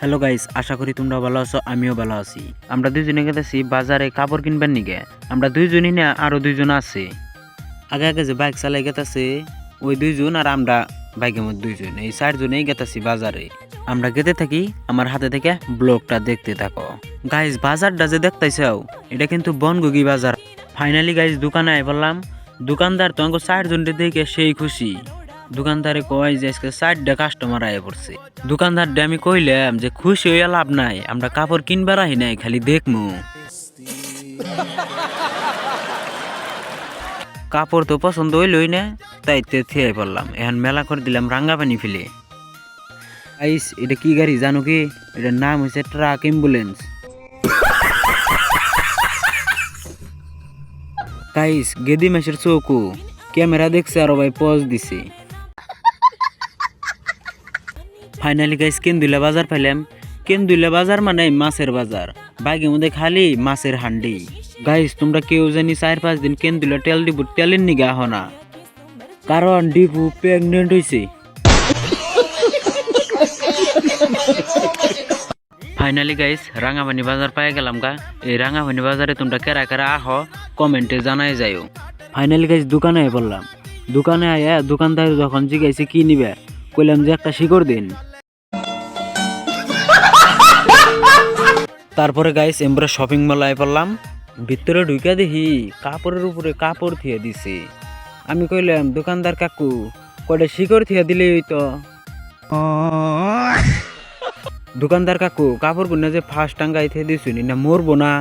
Hello guys, আশা করি তোমরা ভালো আছো, আমিও ভালো আছি। আমরা দুইজনে গেতেছি বাজারে কাপড় কিনবার নিগে। আমরা দুইজনই না, আরো দুইজন আছে। আগে আগে যে বাইক চালাই গেতাছে ওই দুইজন, আর আমরা বাইকের মধ্যে দুইজন, এই চারজনেই গেতাছি বাজারে। আমরা গেতে থাকি, আমার হাতে থেকে ব্লগটা দেখতে থাকো। গাইস, বাজারটা যে দেখতেছাও এটা কিন্তু বনগুগি বাজার। ফাইনালি গাইস দোকানে আই বললাম, দোকানদার তো আমাকে চারজনকে দেখে সেই খুশি। দোকানদারে কয় যে আজকে 4টা কাস্টমার আয় পড়ছে। দোকানদারটা আমি কইলাম যে খুশি হইয়া লাভ নাই, আমরা কাপড় কিনবার আহি নাই, খালি দেখমু। কাপড় তো পছন্দ হইলই না, তাই থিয়াই পড়লাম। এখন মেলা করে দিলাম রাঙ্গা পানি ফেলে। আইস, এটা কি গাড়ি জানো কি? এটার নাম হচ্ছে ট্রাক অ্যাম্বুলেন্স। গাইস, গেদি মাসের চৌকু ক্যামেরা দেখছে আর ভাই পজ দিছে। ফাইনালি গাইস কেন্দুলা বাজার পাইলাম। কেন্দুলা বাজার মানে মাছের বাজার, বাইকের মধ্যে খালি মাছের হান্ডি। গাইস, তোমরা কেউ জানি 4-5 দিন কেন্দুলা তেল দিব, তেলের নিগা আহ না, কারণ ডিপু প্রেগনেন্ট হয়েছে। ফাইনালি গাইস রাঙ্গাপানি বাজার পাই গেলাম গা। এই রাঙ্গাপানি বাজারে তোমরা কেরা কেরা আহ কমেন্টে জানাই যাইও। ফাইনালি গাইস দোকানে বললাম, দোকানে আয়া দোকানদার যখন জিজ্ঞাসা কি নিবে, কইলাম যে একটা শিকড় দিন। তারপরে গাইস আমরা শপিং মলে পড়লাম। ভিতরে ঢুকে দেখি কাপড়ের উপরে কাপড় থিয়ে দিছে। আমি কইলাম দোকানদার কাকু, কয়টা শিকড় থিয়া দিলেই হইতো। দোকানদার কাকু, কাপড় গুনা যে ফার্স্ট টাঙ্গাই থিয়ে দিছুনি না মরবো না?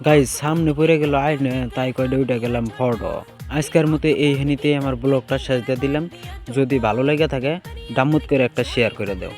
গাইস সামনে পড়ে গেল আইনে, তাই কয়টা উঠে গেলাম ফটো। আজকের মতো এই হেনিতে আমার ব্লগটা শেষ দিয়ে দিলাম। যদি ভালো লেগে থাকে ডাম্মুত করে একটা শেয়ার করে দাও।